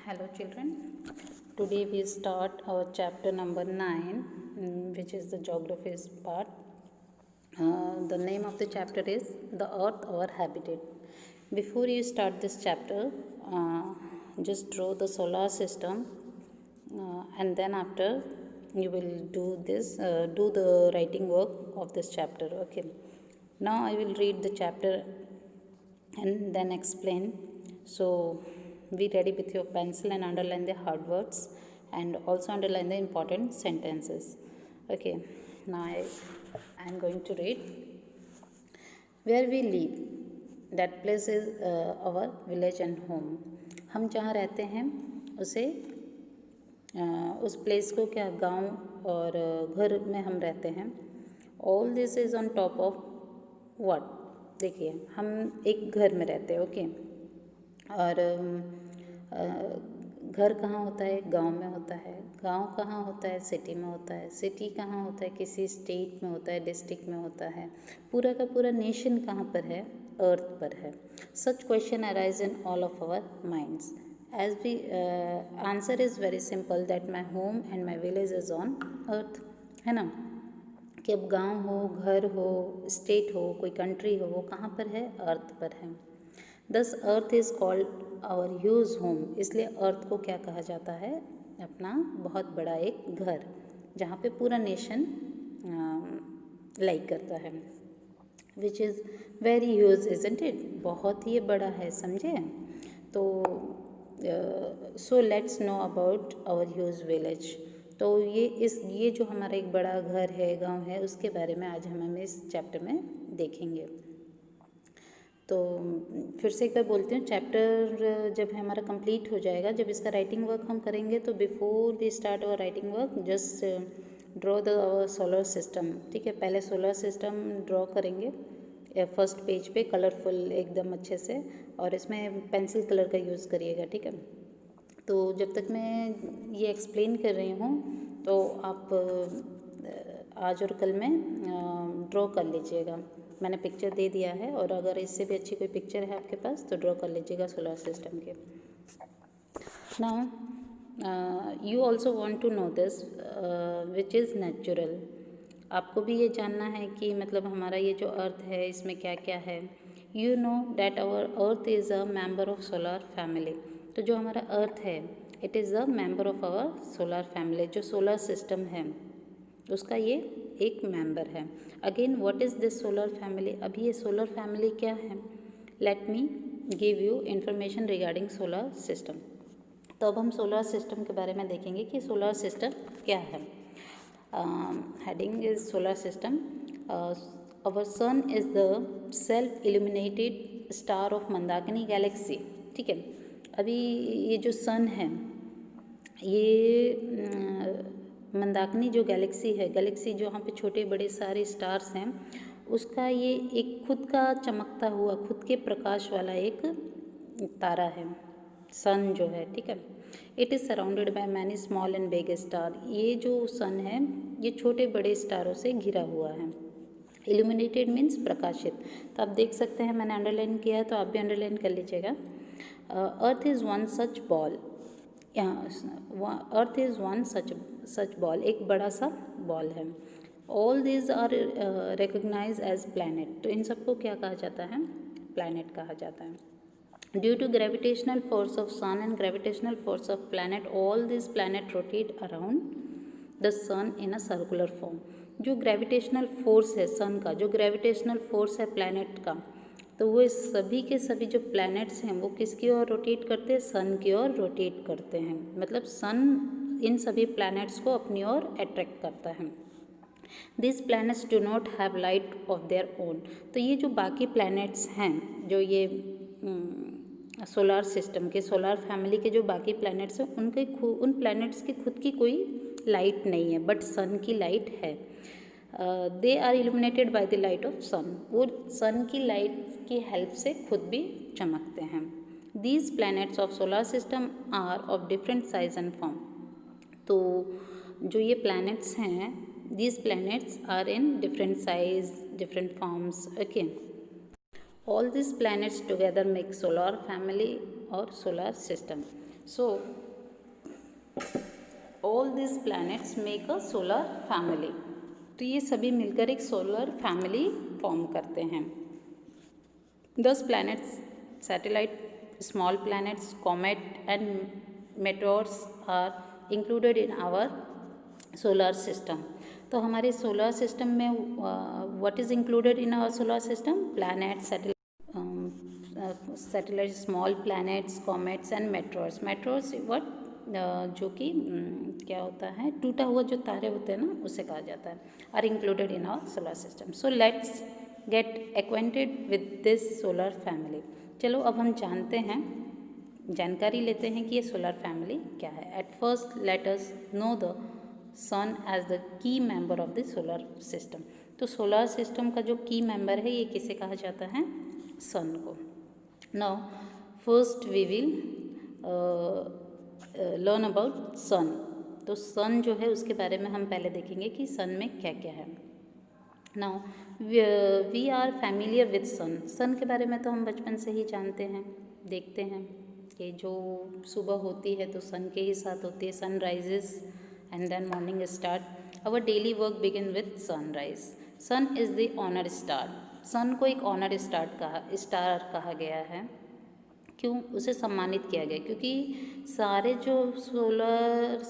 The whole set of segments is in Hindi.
Hello children, today we start our chapter number 9 which is the geography part. The name of the chapter is the earth our habitat. Before you start this chapter, just draw the solar system and then after you will do the writing work of this chapter. Okay, now I will read the chapter and then explain. So be ready with your pencil and underline the hard words and also underline the important sentences. Okay, now I am going to read. Where we live, that place is our village and home. हम जहाँ रहते हैं उसे उस प्लेस को क्या गांव और घर में हम रहते हैं. All this is on top of what. देखिए हम एक घर में रहते हैं. ओके, और घर कहाँ होता है? गांव में होता है. गांव कहाँ होता है? सिटी में होता है. सिटी कहाँ होता है? किसी स्टेट में होता है, डिस्ट्रिक्ट में होता है. पूरा का पूरा नेशन कहाँ पर है? अर्थ पर है. Such question arise in all of our minds. As we answer is very simple that my home and my village is on earth. है ना, कि अब गांव हो, घर हो, स्टेट हो, कोई कंट्री हो, वो कहाँ पर है? अर्थ पर है. Thus earth is called our huge home. इसलिए अर्थ को क्या कहा जाता है? अपना बहुत बड़ा एक घर, जहाँ पे पूरा नेशन लाइक करता है. Which is very huge isn't it. बहुत ही बड़ा है, समझे. तो so let's know about our huge village. तो ये जो हमारा एक बड़ा घर है, गांव है, उसके बारे में आज हम इस चैप्टर में देखेंगे. तो फिर से एक बार बोलते हैं, चैप्टर जब हमारा कंप्लीट हो जाएगा, जब इसका राइटिंग वर्क हम करेंगे, तो before we start our writing work just draw the our solar system. ठीक है, पहले सोलर सिस्टम ड्रॉ करेंगे फर्स्ट पेज पे कलरफुल एकदम अच्छे से, और इसमें पेंसिल कलर का यूज़ करिएगा. ठीक है, तो जब तक मैं ये एक्सप्लेन कर रही हूँ तो आप आज और कल में ड्रॉ कर लीजिएगा. मैंने पिक्चर दे दिया है, और अगर इससे भी अच्छी कोई पिक्चर है आपके पास तो ड्रॉ कर लीजिएगा सोलर सिस्टम के. Now you also want to know this which is natural. आपको भी ये जानना है कि मतलब हमारा ये जो अर्थ है इसमें क्या क्या है. You know that our earth is a member of solar family. तो जो हमारा अर्थ है it is a member of our solar family. जो सोलर सिस्टम है उसका ये एक मेंबर है. Again what is this solar family. अभी ये सोलर फैमिली क्या है? Let me give you information regarding solar system. तो अब हम सोलर सिस्टम के बारे में देखेंगे कि सोलर सिस्टम क्या है. Heading is solar system. Our sun is the self illuminated star of Mandakini galaxy. ठीक है, अभी ये जो सन है, ये मंदाकिनी जो गैलेक्सी है, गैलेक्सी जो वहाँ पे छोटे बड़े सारे स्टार्स हैं, उसका ये एक खुद का चमकता हुआ, खुद के प्रकाश वाला एक तारा है, सन जो है. ठीक है, it is surrounded by many small and big star. ये जो सन है ये छोटे बड़े स्टारों से घिरा हुआ है. इल्यूमिनेटेड मीन्स प्रकाशित. तो आप देख सकते हैं मैंने अंडरलाइन किया है, तो आप भी अंडरलाइन कर लीजिएगा. Earth is one such ball. Earth is one such ball. एक बड़ा सा बॉल है. All these are recognise as planet. तो इन सबको क्या कहा जाता है? प्लैनेट कहा जाता है. Due to gravitational force of sun and gravitational force of planet, all this planet rotate around the sun in a circular form. जो ग्रेविटेशनल फोर्स है सन का, जो ग्रेविटेशनल फोर्स है प्लैनेट का, तो वो सभी के सभी जो प्लैनेट्स हैं वो किसकी ओर रोटेट करते हैं? सन की ओर रोटेट करते हैं. मतलब सन इन सभी प्लैनेट्स को अपनी ओर अट्रैक्ट करता है. This planets do not have light of their own. तो ये जो बाकी प्लैनेट्स हैं, जो ये सोलर सिस्टम के, सोलर फैमिली के जो बाकी प्लैनेट्स हैं, उन प्लैनेट्स की खुद की कोई लाइट नहीं है, बट सन की लाइट है. They are illuminated by the light of sun. वो सन की लाइट की हेल्प से खुद भी चमकते हैं. These planets of solar system are of different size and form. तो जो ये प्लैनेट्स हैं, these planets are in different size, different forms. Okay, all this planets together make solar family our solar system. So all these planets make a solar family. तो ये सभी मिलकर एक सोलर फैमिली फॉर्म करते हैं. 10 planets, satellite, small planets, comet and meteors are included in our solar system. तो हमारे सोलर सिस्टम में what is included in our solar system? Planets, satellite, small planets, comets and meteors. Meteors what? जो कि क्या होता है, टूटा हुआ जो तारे होते हैं ना, उसे कहा जाता है. Are included in our solar system. So let's get acquainted with this solar family. चलो अब हम जानकारी लेते हैं कि ये सोलर फैमिली क्या है. At first let us know the sun as the key member of the solar system. तो सोलर सिस्टम का जो की मेंबर है ये किसे कहा जाता है? सन को. Now first we will learn about sun. तो सन जो है उसके बारे में हम पहले देखेंगे कि सन में क्या क्या है. Now we are familiar with sun. Sun के बारे में तो हम बचपन से ही जानते हैं, देखते हैं कि जो सुबह होती है तो सन के ही साथ होती है. Sun rises and then morning start. Our daily work begin with sunrise. Sun is the owner star. Sun को एक ऑनर स्टार कहा गया है. क्यों उसे सम्मानित किया गया? क्योंकि सारे जो सोलर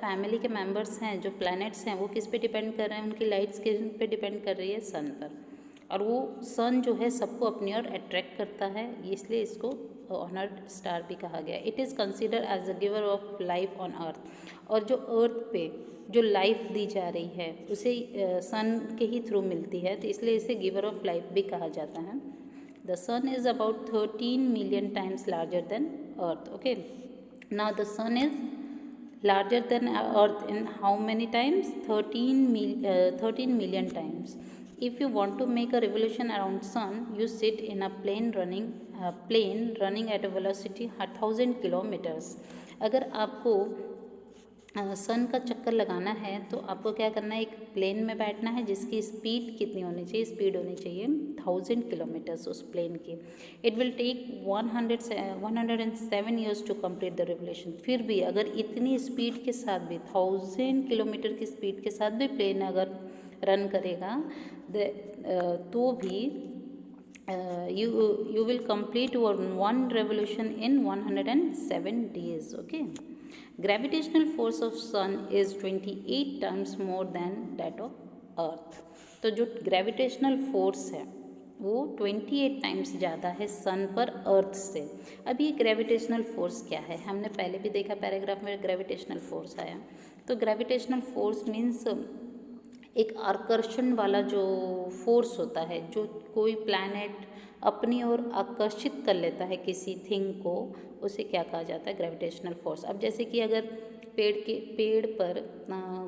फैमिली के मेंबर्स हैं, जो प्लैनेट्स हैं, वो किस पे डिपेंड कर रहे हैं? उनकी लाइट्स किस पे डिपेंड कर रही है? सन पर. और वो सन जो है सबको अपनी ओर अट्रैक्ट करता है, इसलिए इसको ऑनर्ड स्टार भी कहा गया. It is consider as a giver of life on earth. और जो अर्थ पे जो लाइफ दी जा रही है उसे सन के ही थ्रू मिलती है, तो इसलिए इसे गिवर ऑफ लाइफ भी कहा जाता है. The sun is about 13 million times larger than earth. Okay, now the sun is larger than earth in how many times? 13 million times. If you want to make a revolution around sun, you sit in a plane running at a velocity 1000 kilometers. अगर आपको सन का चक्कर लगाना है तो आपको क्या करना है? एक प्लेन में बैठना है जिसकी स्पीड कितनी होनी चाहिए? स्पीड होनी चाहिए 1000 किलोमीटर्स उस प्लेन की. It will take 107 years to complete the revolution. फिर भी अगर इतनी स्पीड के साथ भी 1000 किलोमीटर की स्पीड के साथ भी प्लेन अगर रन करेगा तो भी you will complete one revolution in 107 days. Okay. Gravitational force of sun is 28 times more than that of earth. तो जो ग्रेविटेशनल फोर्स है वो 28 टाइम्स ज़्यादा है सन पर अर्थ से. अब ये ग्रेविटेशनल फोर्स क्या है? हमने पहले भी देखा पैराग्राफ में ग्रेविटेशनल फोर्स आया. तो ग्रेविटेशनल फोर्स मीन्स एक आकर्षण वाला जो फोर्स होता है, जो कोई प्लैनेट अपनी ओर आकर्षित कर लेता है किसी थिंग को, उसे क्या कहा जाता है? Gravitational force. अब जैसे कि अगर पेड़ पर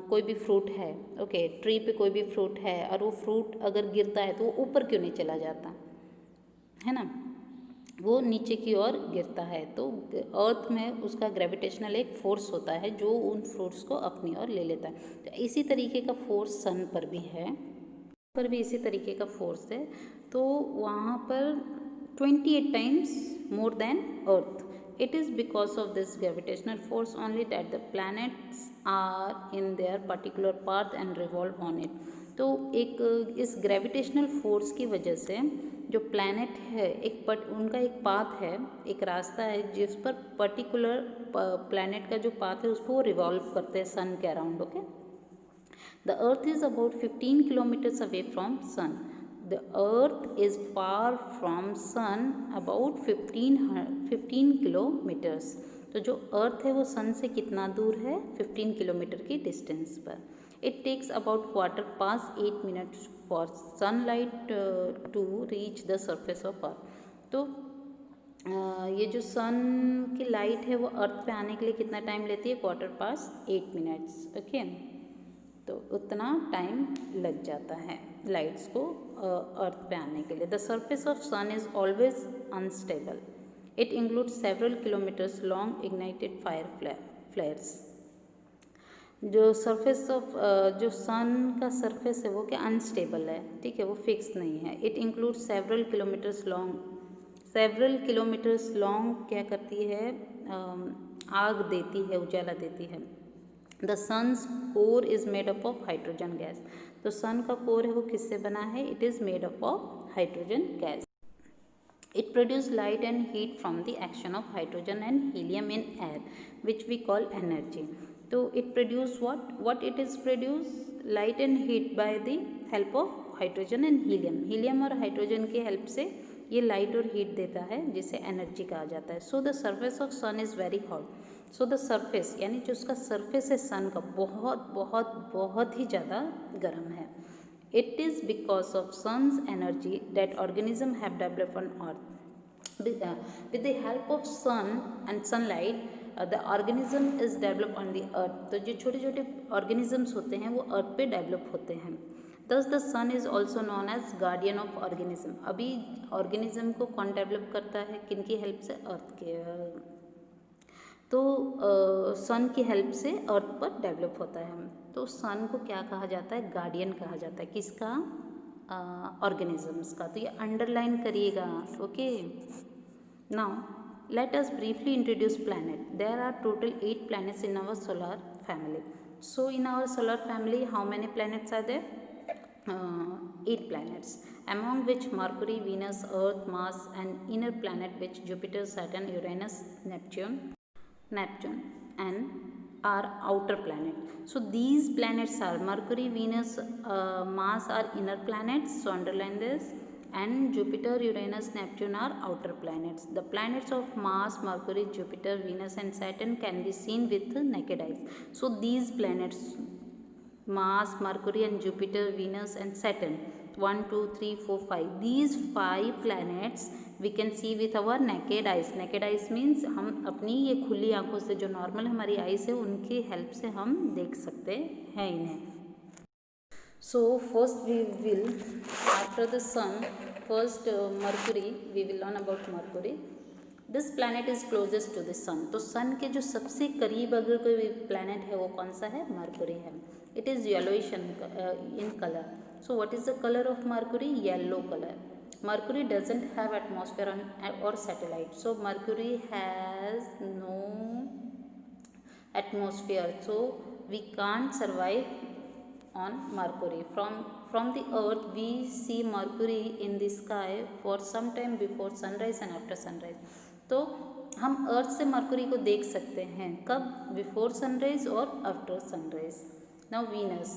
कोई भी फ्रूट है, ओके, ट्री पे कोई भी फ्रूट है और वो फ्रूट अगर गिरता है तो वो ऊपर क्यों नहीं चला जाता है ना? वो नीचे की ओर गिरता है. तो अर्थ में उसका ग्रेविटेशनल एक फोर्स होता है जो उन फ्रूट्स को अपनी ओर ले लेता है. तो इसी तरीके का फोर्स सन पर भी है, पर भी इसी तरीके का फोर्स है. तो वहाँ पर 28 times more than earth. It is because of this gravitational force only that the planets are in their particular path and revolve on it. तो एक इस ग्रेविटेशनल फोर्स की वजह से जो प्लैनेट है उनका एक पाथ है, एक रास्ता है जिस पर पर्टिकुलर प्लैनेट का जो पाथ है उसको रिवॉल्व करते हैं सन के around. Okay. The earth is about 15 kilometres away from sun. The earth is far from sun about 15 kilometers. तो जो अर्थ है वो सन से कितना दूर है? 15 किलोमीटर की डिस्टेंस पर. It takes about 8 minutes for sunlight to reach the surface of earth. तो ये जो सन की लाइट है वो अर्थ पे आने के लिए कितना टाइम लेती है? 8 minutes. ओके. तो उतना टाइम लग जाता है लाइट्स को अर्थ पे आने के लिए. The surface of sun is always unstable. It includes several kilometres long ignited fire flares. जो सरफेस ऑफ जो सन का सरफेस है वो क्या अनस्टेबल है, ठीक है, वो फिक्स नहीं है. It includes several kilometres long several kilometres long क्या करती है, आग देती है, उजाला देती है। The sun's core is made up of hydrogen gas. तो सन का कोर है वो किससे बना है, it is made up of hydrogen gas. It produces light and heat from the action of hydrogen and helium in air, which we call energy. So it produce what it is produce light and heat by the help of hydrogen and helium. Helium और hydrogen की help से ये light और heat देता है, जिसे energy कहा जाता है. So the surface of sun is very hot. So the surface यानी जो उसका surface है sun का बहुत बहुत बहुत ही ज़्यादा गर्म है. It is because of sun's energy that organisms have developed on earth. With the help of sun and sunlight, the organism is developed on the earth. तो जो छोटे छोटे organisms होते हैं वो earth पे develop होते हैं. Thus the sun is also known as guardian of organism. अभी organism को कौन develop करता है, किन की help से, earth के. तो सन की हेल्प से अर्थ पर डेवलप होता है. तो सन को क्या कहा जाता है, गार्डियन कहा जाता है. किसका, ऑर्गेनिजम्स का. तो ये अंडरलाइन करिएगा. Okay, now let us briefly introduce planet. There are total 8 planets in our solar family. So in our solar family how many planets are there? 8 planets, among which Mercury, Venus, Earth, Mars and inner planet which Jupiter, Saturn, Uranus, Neptune and are outer planet. So these planets are Mercury, Venus, Mars are inner planets, so underline this, and Jupiter, Uranus, Neptune are outer planets. The planets of Mars, Mercury, Jupiter, Venus and Saturn can be seen with the naked eyes. So these planets, Mars, Mercury and Jupiter, Venus and Saturn, 1, 2, 3, 4, 5, these 5 planets we can see with our naked eyes. Naked eyes means हम अपनी ये खुली आंखों से, जो नॉर्मल हमारी आईज है उनकी हेल्प से हम देख सकते हैं इन्हें. So first we will, after the sun, first Mercury, we will learn about Mercury. This planet is closest to the sun. तो sun के जो सबसे करीब अगर कोई planet है वो कौन सा है, Mercury है. It is yellowish in color. So what is the color of Mercury? Yellow color. Mercury doesn't have atmosphere or satellite. So Mercury has no atmosphere. So we can't survive on Mercury. From the earth we see Mercury in the sky for some time before sunrise and after sunrise. तो हम अर्थ से मरकुरी को देख सकते हैं कब, बिफोर सनराइज और after sunrise. Now Venus,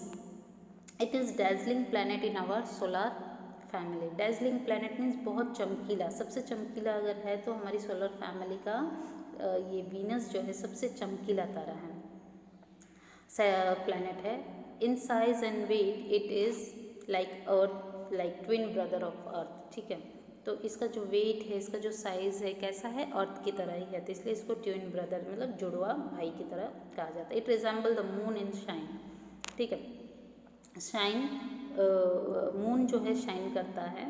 it is dazzling planet in our solar family. Dazzling planet means बहुत चमकीला. सबसे चमकीला अगर है तो हमारी सोलर फैमिली का ये वीनस जो है सबसे चमकीला तारा है, प्लैनेट है. In size and weight it is like earth, like twin brother of earth. ठीक है, तो इसका जो वेट है, इसका जो साइज़ है कैसा है, अर्थ की तरह ही है, तो इसलिए इसको ट्विन ब्रदर मतलब जुड़वा भाई की तरह कहा जाता है. It resemble the moon in shine. ठीक है, शाइन, मून जो है शाइन करता है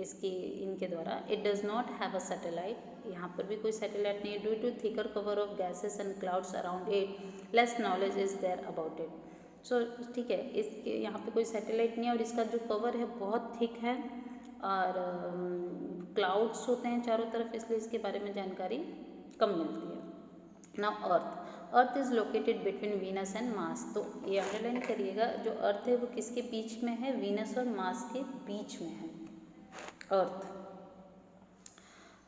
इसकी, इनके द्वारा. It does not have a satellite. यहाँ पर भी कोई सैटेलाइट नहीं है. Due to thicker cover of gases and clouds around it, less knowledge is there about it. So ठीक है, इसके यहाँ पे कोई सैटेलाइट नहीं है और इसका जो कवर है बहुत थिक है और क्लाउड्स होते हैं चारों तरफ, इसलिए इसके बारे में जानकारी कम मिलती है. Now earth is located between Venus and Mars. तो ये अंडरलाइन करिएगा, जो अर्थ है वो किसके बीच में है, वीनस और मार्स के बीच में है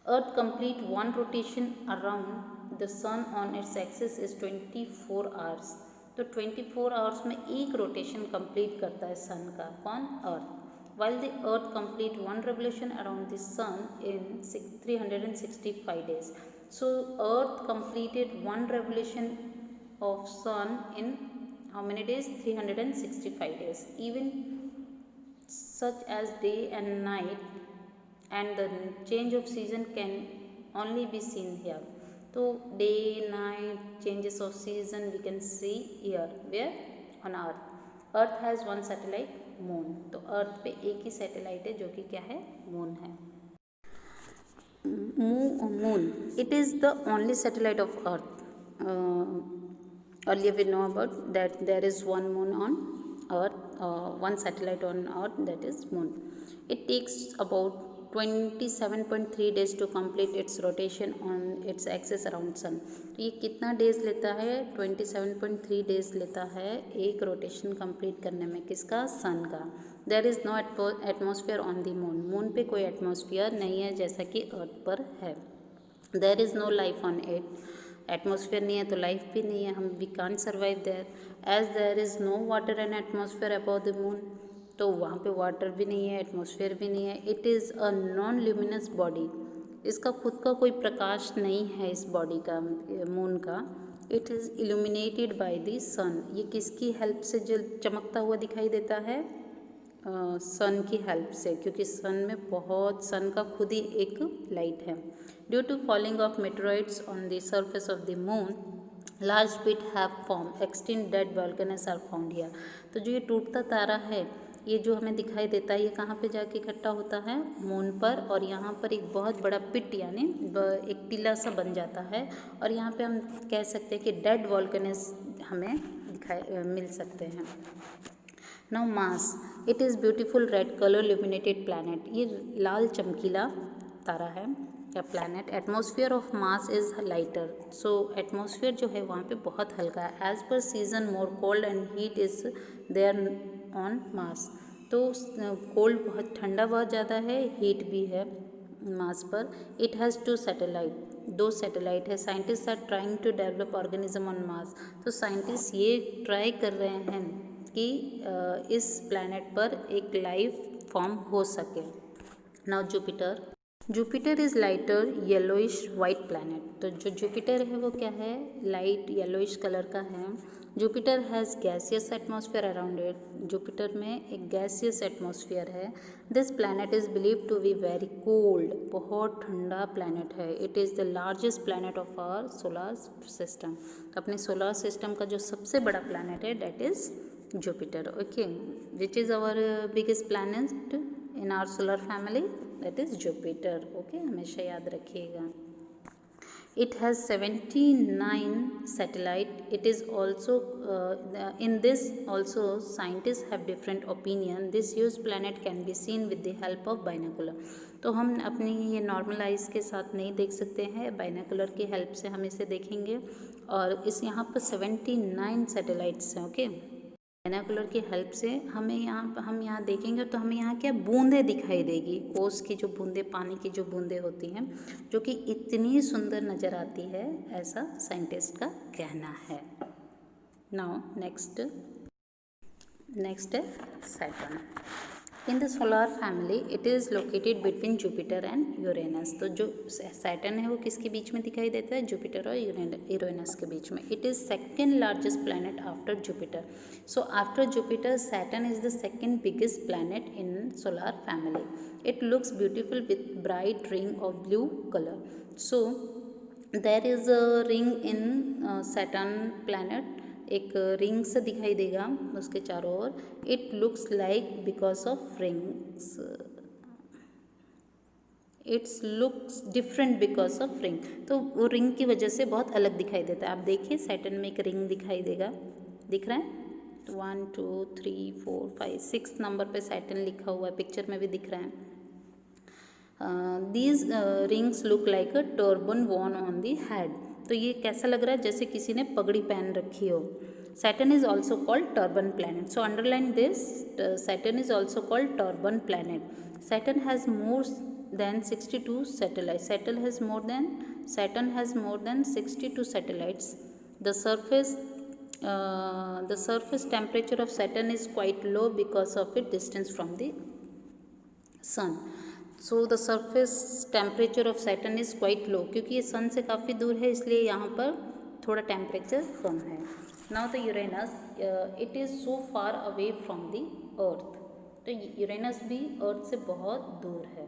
earth complete one rotation around the sun on its axis is 24 hours. तो 24 आवर्स में एक रोटेशन कंप्लीट करता है सन का, कौन, अर्थ. While the earth complete one revolution around the sun in 365 days. So earth completed one revolution of sun in how many days? 365 days. Even such as day and night and the change of season can only be seen here. So day, night, changes of season we can see here. Where? On earth. Earth has one satellite, moon. तो अर्थ पे एक ही सैटेलाइट है जो कि क्या है, मून है. Moon, it is the only satellite of earth. Earlier we know about that there is one moon on earth, one satellite on earth, that is moon. It takes about 27.3 days to complete its rotation on its axis around sun. तो ये कितना डेज लेता है? 27.3 डेज लेता है एक रोटेशन कंप्लीट करने में, किसका? सन का। There is no atmosphere on the moon, moon पे कोई एटमॉस्फेयर नहीं है जैसा कि अर्थ पर है। There is no life on it, atmosphere नहीं है तो लाइफ भी नहीं है, हम we can't survive there. As there is no water and atmosphere about the moon, तो वहाँ पे वाटर भी नहीं है, एटमॉस्फेयर भी नहीं है। It is a non luminous body, इसका खुद का कोई प्रकाश नहीं है इस बॉडी का, मून का। It is illuminated by the sun, ये किसकी हेल्प से जल चमकता हुआ दिखाई देता है? सन की हेल्प से, क्योंकि सन में बहुत, सन का खुद ही एक लाइट है। Due to falling of meteoroids on the surface of the moon, large pit have form, extinct dead volcanoes are found here. तो जो ये टूटता तारा है, ये जो हमें दिखाई देता है, ये कहाँ पे जाके इकट्ठा होता है? मून पर, और यहाँ पर एक बहुत बड़ा पिट यानी एक टीला सा बन जाता है, और यहाँ पे हम कह सकते हैं कि डेड वॉल्केनोस हमें मिल सकते हैं। Now Mars, it is beautiful red colour luminated planet, ये लाल चमकीला तारा है या planet. Atmosphere of Mars is lighter, so atmosphere जो है वहाँ पे बहुत हल्का है। As per season more cold and heat is there on Mars, तो कोल्ड बहुत, ठंडा बहुत ज़्यादा है, हीट भी है मास पर। इट हैज़ 2 सैटेलाइट, 2 सैटेलाइट है। Scientist are trying to develop organism on Mars, तो साइंटिस्ट ये ट्राई कर रहे हैं कि इस प्लैनेट पर एक लाइफ फॉर्म हो सके। Now Jupiter, Jupiter is lighter yellowish white planet, तो जो जुपिटर है वो क्या है? लाइट येलोइश कलर का है। Jupiter has gaseous atmosphere around it, Jupiter में एक गैसियस एटमॉस्फेयर है। This planet is believe to be very cold, बहुत ठंडा प्लैनेट है। It is the largest planet of our solar system, अपने सोलर सिस्टम का जो सबसे बड़ा प्लैनेट है that is Jupiter. Okay, which is our biggest planet in our solar family? That is Jupiter. Okay, हमेशा याद रखिएगा। It has 79 satellite. It is also in this also scientists have different opinion. This huge planet can be seen with the help of binocular. तो हम अपनी ये नॉर्मल आइज़ के साथ नहीं देख सकते हैं, बाइनोकुलर की हेल्प से हम इसे देखेंगे। और इस यहाँ पर 79 सैटेलाइट्स हैं। ओके, बाइनोकुलर की हेल्प से हम यहाँ देखेंगे तो हमें यहाँ क्या बूंदें दिखाई देगी, ओस की जो बूंदें, पानी की जो बूंदें होती हैं, जो कि इतनी सुंदर नज़र आती है, ऐसा साइंटिस्ट का कहना है। नाउ नेक्स्ट है Saturn. In the solar family it is located between Jupiter and Uranus, तो जो सैटर्न है वो किसके बीच में दिखाई देता है? जुपिटर और यूरेनस के बीच में। It is second largest planet after Jupiter, so after Jupiter Saturn is the second biggest planet in solar family. It looks beautiful with bright ring of blue colour, so there is a ring in Saturn planet, एक रिंग से दिखाई देगा उसके चारों ओर। It looks like because of rings, it's looks different because of ring, तो वो रिंग की वजह से बहुत अलग दिखाई देता है। आप देखिए सैटर्न में एक रिंग दिखाई देगा, दिख रहा है? 1 2 3 4 5 6 नंबर पे सैटर्न लिखा हुआ है, पिक्चर में भी दिख रहा है। These rings look like a turban worn on the head, तो ये कैसा लग रहा है? जैसे किसी ने पगड़ी पहन रखी हो। Saturn is also called turban planet, so underline this, Saturn is also called turban planet. Saturn has more than 62 satellites. Saturn has more than 62 satellites. The surface temperature of Saturn is quite low because of its distance from the sun. So the surface temperature of Saturn is quite low, क्योंकि ये सन से काफ़ी दूर है, इसलिए यहाँ पर थोड़ा टेम्परेचर कम है। Now the Uranus, it is so far away from the earth, तो यूरेनस भी अर्थ से बहुत दूर है।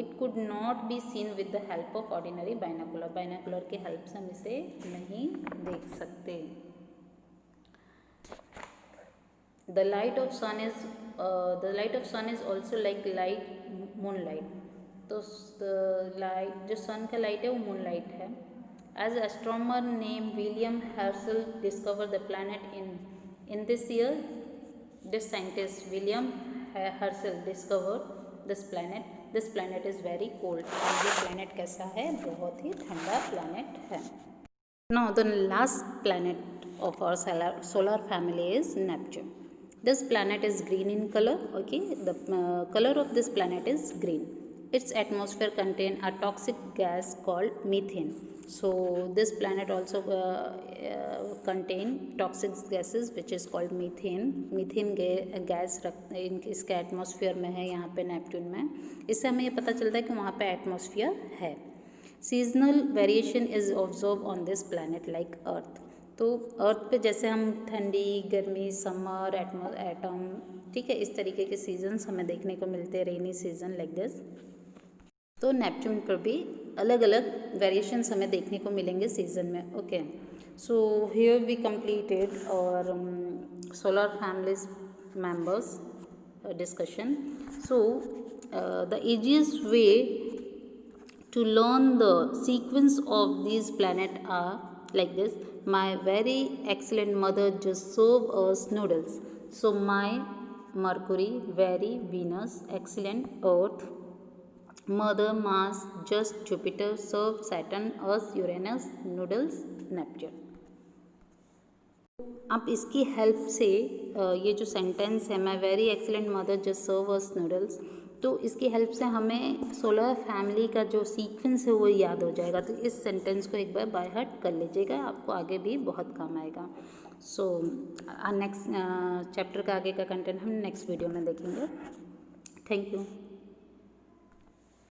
It could not be seen with the help of ordinary binocular, binocular के हेल्प से हम इसे नहीं देख सकते। The light of sun is also like light moonlight, तो लाइट जो सन का लाइट है वो मून लाइट है। As astronomer name William Herschel discover the planet in this year, this scientist William Herschel discovered this planet is very cold. और ये प्लैनेट कैसा है? बहुत ही ठंडा प्लैनेट है। Now the last planet of our solar family is Neptune. This planet is green in color. Okay, the color of this planet is green. Its atmosphere contain a toxic gas called methane. So this planet also contain toxic gases which is called methane. Methane gas इसके एटमॉस्फेयर में है यहाँ पे नेपट्यून में। इससे हमें ये पता चलता है कि वहाँ पे एटमॉस्फेयर है। Seasonal variation is observe on this planet like earth. तो अर्थ पे जैसे हम ठंडी, गर्मी, समर, एटम, ठीक है, इस तरीके के सीजन्स हमें देखने को मिलते हैं, रेनी सीजन लाइक दिस। तो नेपट्यून पर भी अलग अलग वेरिएशंस हमें देखने को मिलेंगे सीजन में। Okay, so here we completed और solar families members discussion. So the easiest way to learn the sequence of these planets are like this. My very excellent mother just served us noodles. So my Mercury, very Venus, excellent Earth, mother Mars, just Jupiter, served Saturn, us Uranus, noodles, Neptune. आप इसकी हेल्प से ये जो सेंटेंस है, my very excellent mother just serve us noodles, तो इसकी हेल्प से हमें सोलर फैमिली का जो सीक्वेंस है वो याद हो जाएगा। तो इस सेंटेंस को एक बार बाय हार्ट कर लीजिएगा, आपको आगे भी बहुत काम आएगा। सो नेक्स्ट चैप्टर का आगे का कंटेंट हम नेक्स्ट वीडियो में देखेंगे। Thank you.